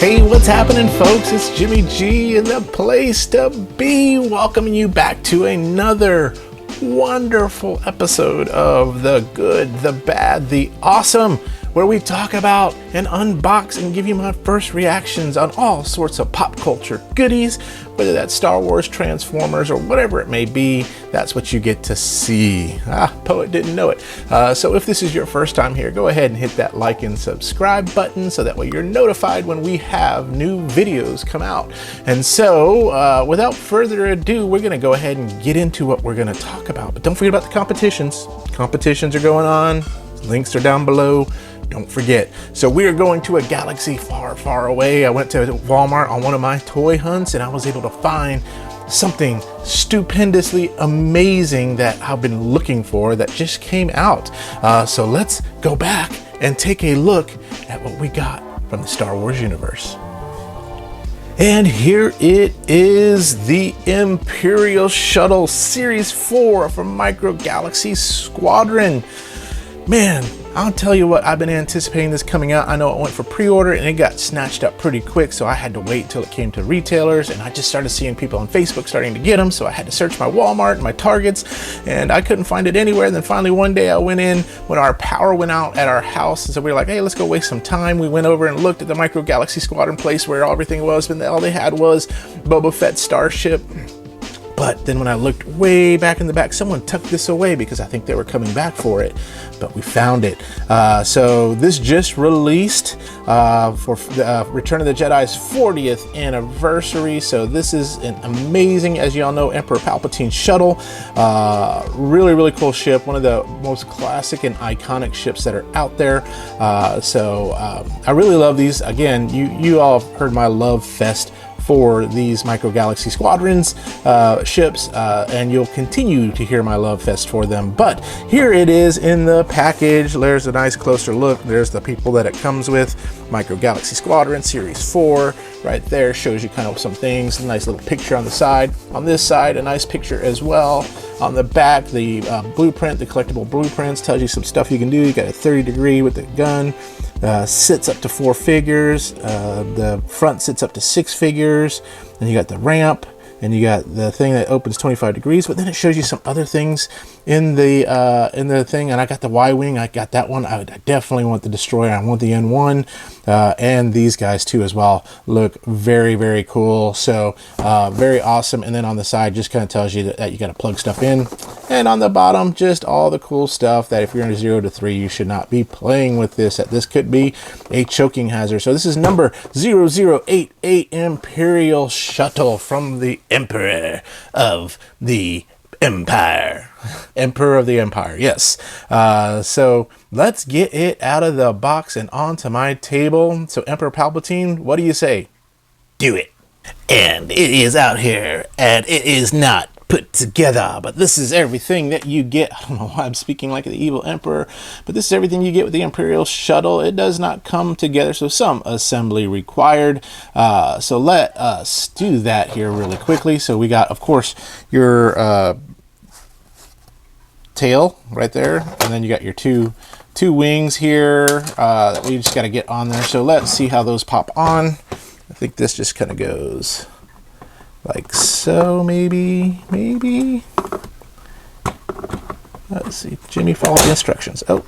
Hey, what's happening, folks? It's Jimmy G in the place to be, welcoming you back to another wonderful episode of The Good, The Bad, The Awesome, where we talk about and unbox and give you my first reactions on all sorts of pop culture goodies, whether that's Star Wars, Transformers, or whatever it may be. That's what you get to see. Poet didn't know it. So if this is your first time here, go ahead and hit that like and subscribe button so that way you're notified when we have new videos come out. And so without further ado, we're gonna go ahead and get into what we're gonna talk about. But don't forget about the competitions. Competitions are going on. Links are down below. Don't forget. So we are going to a galaxy far, far away. I went to Walmart on one of my toy hunts and I was able to find something stupendously amazing that I've been looking for that just came out. So let's go back and take a look at what we got from the Star Wars universe. And here it is, the Imperial Shuttle Series 4 from Micro Galaxy Squadron. Man, I'll tell you what, I've been anticipating this coming out. I know it went for pre-order and it got snatched up pretty quick, so I had to wait till it came to retailers, and I just started seeing people on Facebook starting to get them, so I had to search my Walmart and my Targets, and I couldn't find it anywhere. And then finally one day I went in when our power went out at our house, and so we were like, hey, let's go waste some time. We went over and looked at the Micro Galaxy Squadron place where everything was, but all they had was Boba Fett's starship. But then when I looked way back in the back, someone tucked this away because I think they were coming back for it, but we found it. So this just released for Return of the Jedi's 40th anniversary. So this is an amazing, as you all know, Emperor Palpatine's shuttle. Really, really cool ship. One of the most classic and iconic ships that are out there. I really love these. Again, you all have heard my love fest for these Micro Galaxy Squadrons ships, and you'll continue to hear my love fest for them. But here it is in the package. There's a nice closer look. There's the people that it comes with. Micro Galaxy Squadron Series 4 right there shows you kind of some things. A nice little picture on the side. On this side, a nice picture as well. On the back, the blueprint, the collectible blueprints, tells you some stuff you can do. You got a 30-degree with the gun. Sits up to 4 figures. The front sits up to 6 figures. And you got the ramp, and you got the thing that opens 25 degrees. But then it shows you some other things in the thing. And I got the Y-wing. I got that one. I definitely want the destroyer. I want the N1, and these guys too as well. Look very, very cool. So very awesome. And then on the side, just kind of tells you that you got to plug stuff in. And on the bottom, just all the cool stuff that if you're in a 0 to 3, you should not be playing with this. That this could be a choking hazard. So this is number 0088 Imperial Shuttle from the Emperor of the Empire. Emperor of the Empire, yes. So let's get it out of the box and onto my table. So Emperor Palpatine, what do you say? Do it. And it is out here, and it is not put together, but this is everything that you get. I don't know why I'm speaking like the evil emperor, but this is everything you get with the Imperial Shuttle. It does not come together, so some assembly required. So let us do that here really quickly. So we got, of course, your tail right there, and then you got your two wings here that we just got to get on there. So let's see how those pop on. I think this just kind of goes like so, maybe. Let's see. Jimmy, follow the instructions. Oh,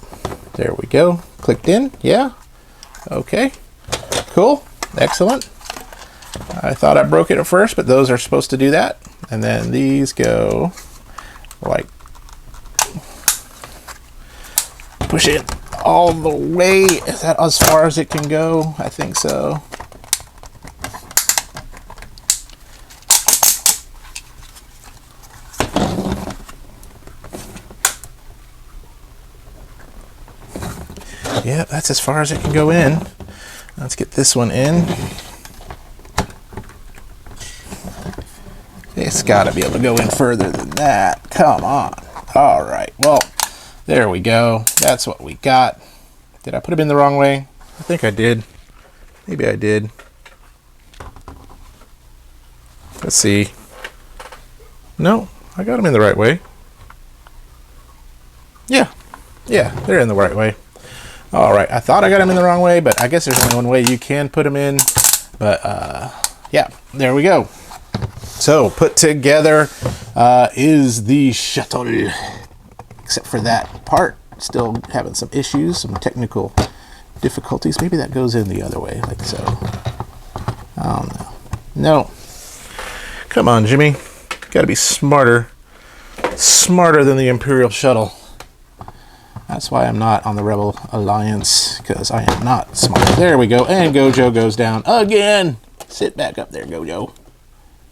there we go. Clicked in. Yeah. Okay. Cool. Excellent. I thought I broke it at first, but those are supposed to do that. And then these go like, push it all the way. Is that as far as it can go? I think so. Yeah, that's as far as it can go in. Let's get this one in. It's got to be able to go in further than that. Come on. All right. Well, there we go. That's what we got. Did I put them in the wrong way? I think I did. Maybe I did. Let's see. No, I got them in the right way. Yeah, they're in the right way. All right, I thought I got them in the wrong way, but I guess there's only one way you can put them in. But yeah, there we go. So put together is the shuttle, except for that part still having some issues, some technical difficulties. Maybe that goes in the other way, like so. I don't know. No. Come on, Jimmy. Gotta be smarter. Smarter than the Imperial Shuttle. That's why I'm not on the Rebel Alliance, because I am not smart. There we go. And Gojo goes down again. Sit back up there, Gojo.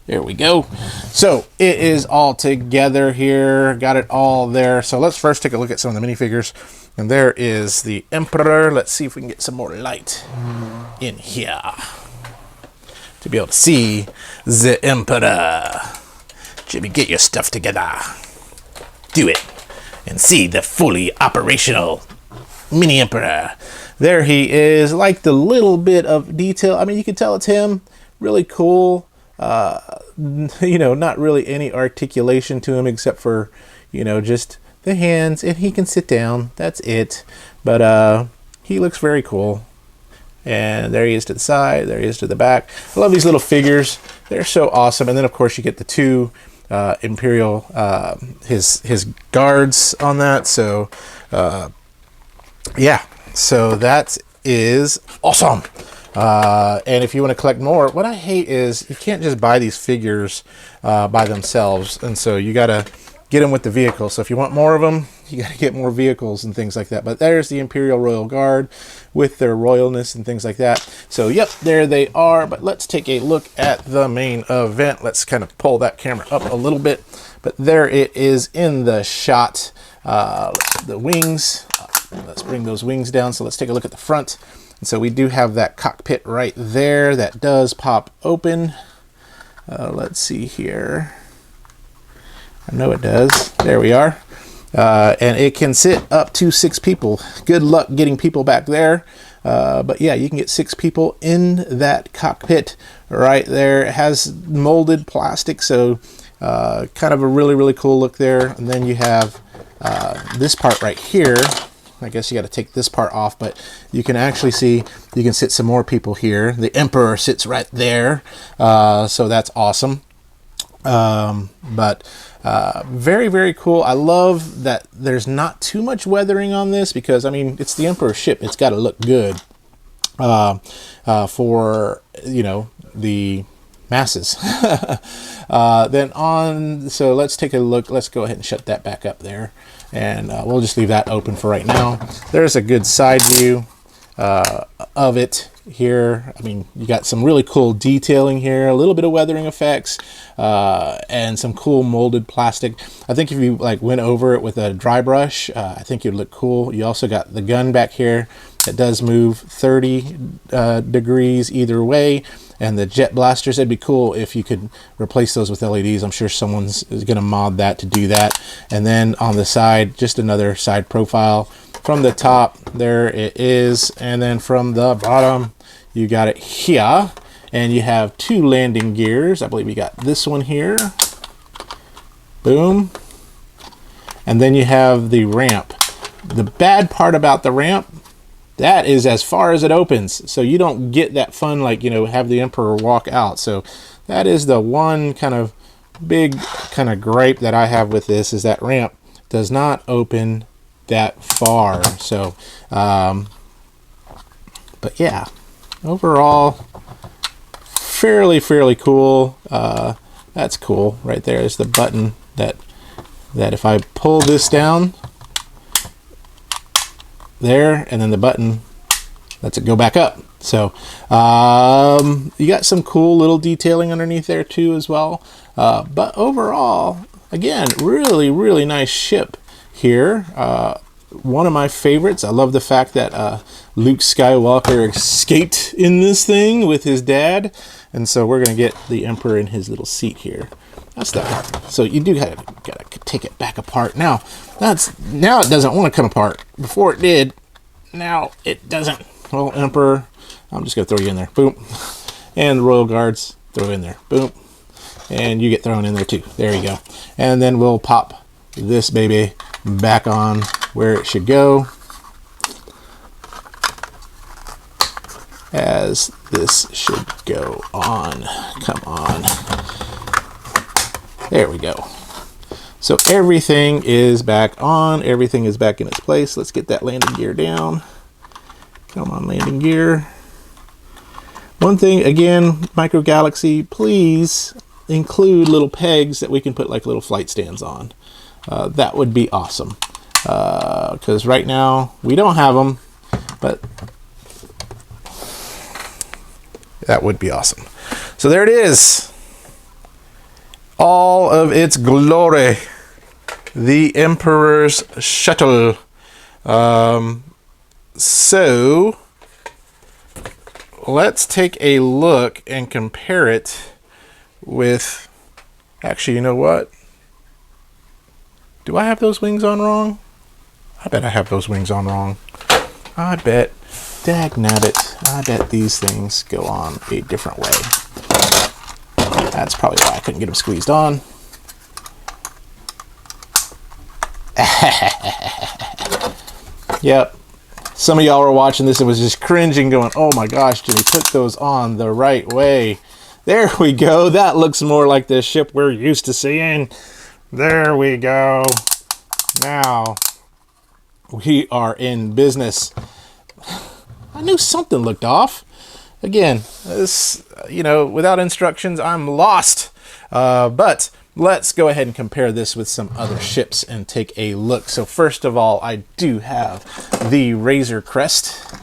There we go. So it is all together here. Got it all there. So let's first take a look at some of the minifigures. And there is the Emperor. Let's see if we can get some more light in here to be able to see the Emperor. Jimmy, get your stuff together. Do it. And see the fully operational mini Emperor. There he is. Like the little bit of detail. I mean, you can tell it's him. Really cool. You know, not really any articulation to him except for, you know, just the hands, and he can sit down. That's it. But he looks very cool. And there he is to the side, there he is to the back. I love these little figures. They're so awesome. And then of course you get the two Imperial his guards on that. So yeah, so that is awesome. And if you want to collect more, what I hate is you can't just buy these figures by themselves, and so you got to get them with the vehicle. So if you want more of them, you got to get more vehicles and things like that. But there's the Imperial Royal Guard with their royalness and things like that. So yep, there they are. But let's take a look at the main event. Let's kind of pull that camera up a little bit. But there it is in the shot. The wings. Let's bring those wings down. So let's take a look at the front. And so we do have that cockpit right there that does pop open. Let's see here. I know it does. There we are. And it can sit up to 6 people. Good luck getting people back there. But yeah, you can get 6 people in that cockpit right there. It has molded plastic, so kind of a really, really cool look there. And then you have this part right here. I guess you got to take this part off, but you can actually see you can sit some more people here. The Emperor sits right there, so that's awesome. But very, very cool. I love that there's not too much weathering on this because, I mean, it's the Emperor's ship. It's got to look good for, you know, the masses. Then on, so let's take a look. Let's go ahead and shut that back up there. And we'll just leave that open for right now. There's a good side view of it here. I mean, you got some really cool detailing here, a little bit of weathering effects, and some cool molded plastic. I think if you like went over it with a dry brush, I think it would look cool. You also got the gun back here that does move 30 degrees either way. And the jet blasters, it'd be cool if you could replace those with LEDs. I'm sure someone's going to mod that to do that. And then on the side, just another side profile. From the top, there it is. And then from the bottom, you got it here. And you have 2 landing gears. I believe you got this one here. Boom. And then you have the ramp. The bad part about the ramp, that is as far as it opens, so you don't get that fun, like, you know, have the Emperor walk out. So that is the one kind of big kind of gripe that I have with this, is that ramp does not open that far. So but yeah, overall fairly cool. That's cool. Right there is the button that if I pull this down there, and then the button lets it go back up. So you got some cool little detailing underneath there too as well. But overall, again, really nice ship here. One of my favorites. I love the fact that Luke Skywalker escaped in this thing with his dad, and so we're gonna get the Emperor in his little seat here. That's the part. So you do gotta take it back apart. Now it doesn't want to come apart. Before it did. Now it doesn't. Well, Emperor, I'm just gonna throw you in there. Boom. And the Royal Guards, throw in there. Boom. And you get thrown in there too. There you go. And then we'll pop this baby back on where it should go. as this should go on. Come on. There we go. So everything is back on. Everything is back in its place. Let's get that landing gear down. Come on, landing gear. One thing, again, Micro Galaxy, please include little pegs that we can put like little flight stands on. That would be awesome. Because right now we don't have them, but that would be awesome. So there it is. All of its glory. The Emperor's Shuttle. So let's take a look and compare it with, actually, you know what? Do I have those wings on wrong? I bet I have those wings on wrong. I bet, dagnabbit, I bet these things go on a different way. That's probably why I couldn't get them squeezed on. Yep. Some of y'all were watching this and was just cringing, going, oh my gosh, Jimmy, put those on the right way. There we go. That looks more like the ship we're used to seeing. There we go. Now, we are in business. I knew something looked off. Again, this, without instructions, I'm lost. But let's go ahead and compare this with some other ships and take a look. So first of all, I do have the Razor Crest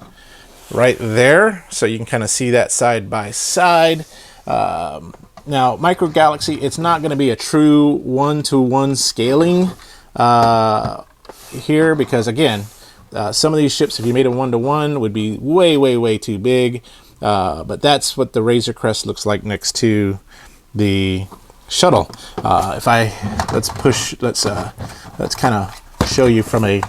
right there. So you can kind of see that side by side. Now, Micro Galaxy, it's not going to be a true one-to-one scaling here because, again, some of these ships, if you made a one-to-one, would be way, way, way too big. But that's what the Razor Crest looks like next to the shuttle. Let's kind of show you from a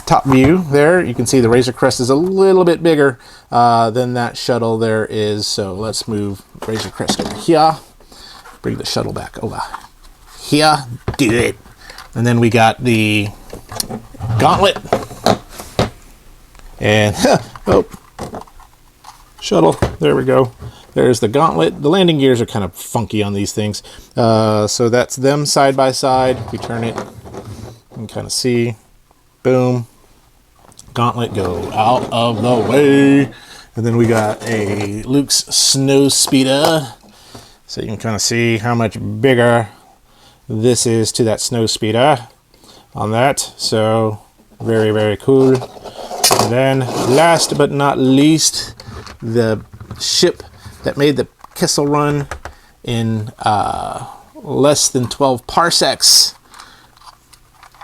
top view there. You can see the Razor Crest is a little bit bigger than that shuttle there is. So let's move Razor Crest over here. Bring the shuttle back over here. Do it. And then we got the Gauntlet. And, shuttle. There we go. There's the Gauntlet. The landing gears are kind of funky on these things. So that's them side by side. If we turn it, you can kind of see. Boom. Gauntlet go out of the way. And then we got a Luke's Snow Speeder. So you can kind of see how much bigger this is to that Snow Speeder on that. So very, very cool. And then last but not least, the ship that made the Kessel Run in less than 12 parsecs,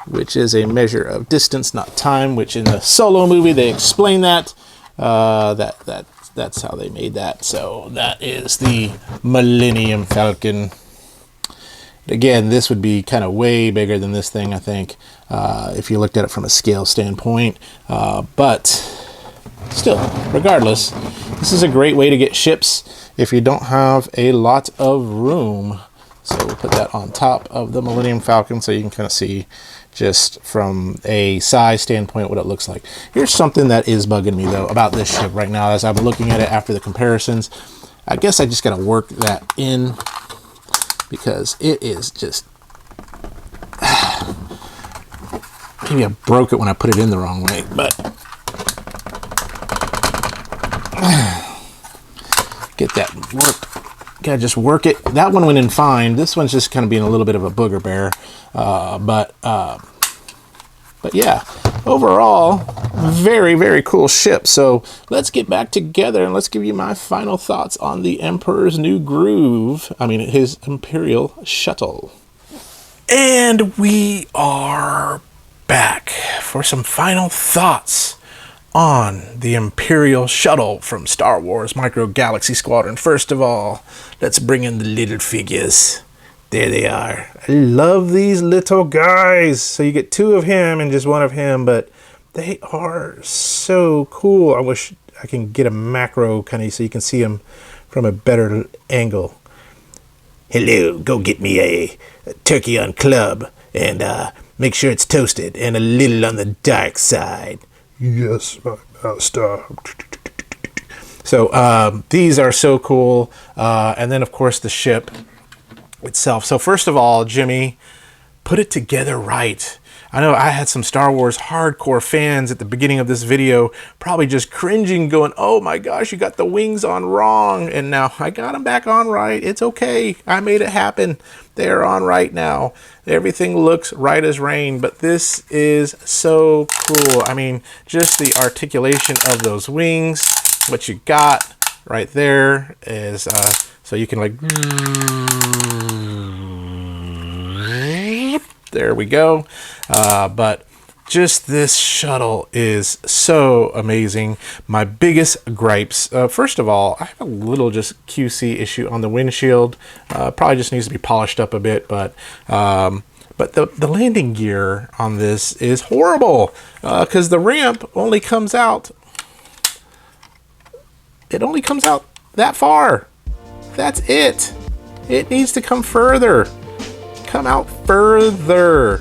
which is a measure of distance, not time, which in the Solo movie they explain that. That's how they made that. So that is the Millennium Falcon. Again, this would be kind of way bigger than this thing, I think, if you looked at it from a scale standpoint. But still, regardless, this is a great way to get ships if you don't have a lot of room. So we'll put that on top of the Millennium Falcon so you can kind of see just from a size standpoint what it looks like. Here's something that is bugging me, though, about this ship right now as I'm looking at it after the comparisons. I guess I just got to work that in because it is just... Maybe I broke it when I put it in the wrong way, but... Get that worked. Gotta just work it. That one went in fine. This one's just kind of being a little bit of a booger bear. But yeah, overall, very, very cool ship. So let's get back together and let's give you my final thoughts on the Emperor's New Groove. I mean, his Imperial Shuttle. And we are back for some final thoughts on the Imperial Shuttle from Star Wars Micro Galaxy Squadron. First of all, let's bring in the little figures. There they are. I love these little guys. So you get two of him and just one of him, but they are so cool. I wish I can get a macro kind of so you can see them from a better angle. Hello, go get me a turkey on club and make sure it's toasted and a little on the dark side. Yes, my master. So these are so cool. And then of course the ship itself. So first of all, Jimmy, put it together right. I know I had some Star Wars hardcore fans at the beginning of this video probably just cringing, going, oh my gosh, you got the wings on wrong. And now I got them back on right. It's okay. I made it happen. They're on right now. Everything looks right as rain, but this is so cool. I mean, just the articulation of those wings, what you got right there is, so you can like, there we go. But just this shuttle is so amazing. My biggest gripes, first of all, I have a little just QC issue on the windshield. Probably just needs to be polished up a bit, but the landing gear on this is horrible, because the ramp only comes out, it only comes out that far. That's it. It needs to come further. Come out further.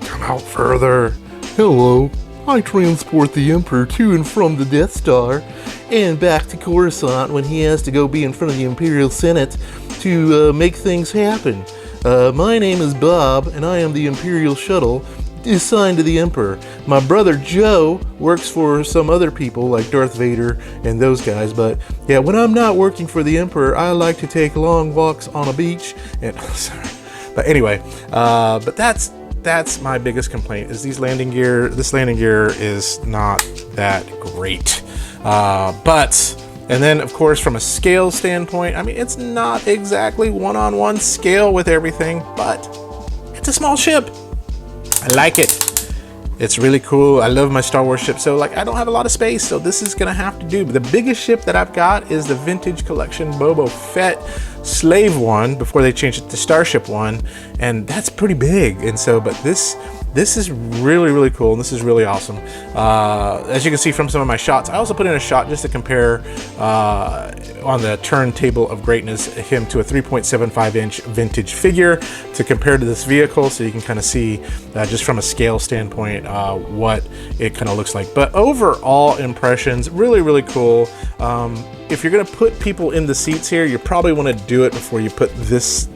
Come out further. Hello, I transport the Emperor to and from the Death Star and back to Coruscant when he has to go be in front of the Imperial Senate to make things happen. My name is Bob, and I am the Imperial Shuttle assigned to the Emperor. My brother Joe works for some other people like Darth Vader and those guys, but yeah, when I'm not working for the Emperor, I like to take long walks on a beach and sorry. But anyway, but that's my biggest complaint is these landing gear. This landing gear is not that great. And then of course from a scale standpoint, I mean, it's not exactly one-on-one scale with everything, but it's a small ship. I like it. It's really cool. I love my Star Wars ship. So like, I don't have a lot of space, so this is gonna have to do. But the biggest ship that I've got is the Vintage Collection Boba Fett Slave one before they changed it to Starship one, and that's pretty big. And so, but this is really, really cool, and this is really awesome. As you can see from some of my shots, I also put in a shot just to compare on the turntable of greatness him to a 3.75 inch vintage figure to compare to this vehicle, so you can kind of see just from a scale standpoint what it kind of looks like. But overall impressions, really, really cool. If you're gonna put people in the seats here, you probably want to do it before you put this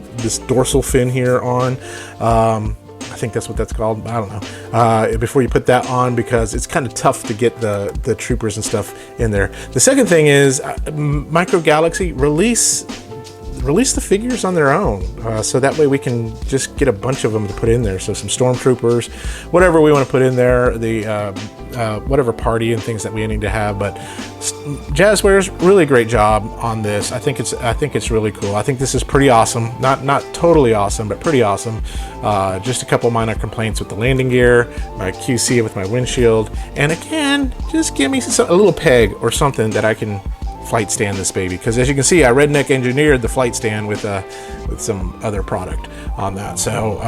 dorsal fin here on. I think that's what that's called. I don't know. Before you put that on, because it's kind of tough to get the troopers and stuff in there. The second thing is Micro Galaxy release the figures on their own, so that way we can just get a bunch of them to put in there. So some stormtroopers, whatever we want to put in there, the whatever party and things that we need to have. But Jazwares, really great job on this. I think it's really cool. I think this is pretty awesome. Not totally awesome, but pretty awesome. Just a couple minor complaints with the landing gear, my QC with my windshield, and again, just give me a little peg or something that I can flight stand this baby, because as you can see, I redneck engineered the flight stand with some other product on that. So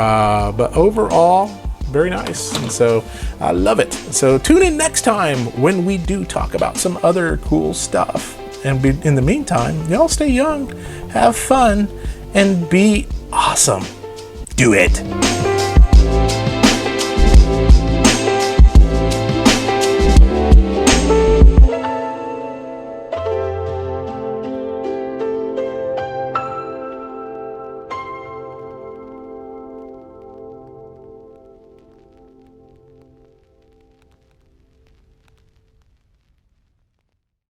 but overall, very nice, and so I love it. So tune in next time when we do talk about some other cool stuff, and in the meantime, y'all stay young, have fun, and be awesome. Do it.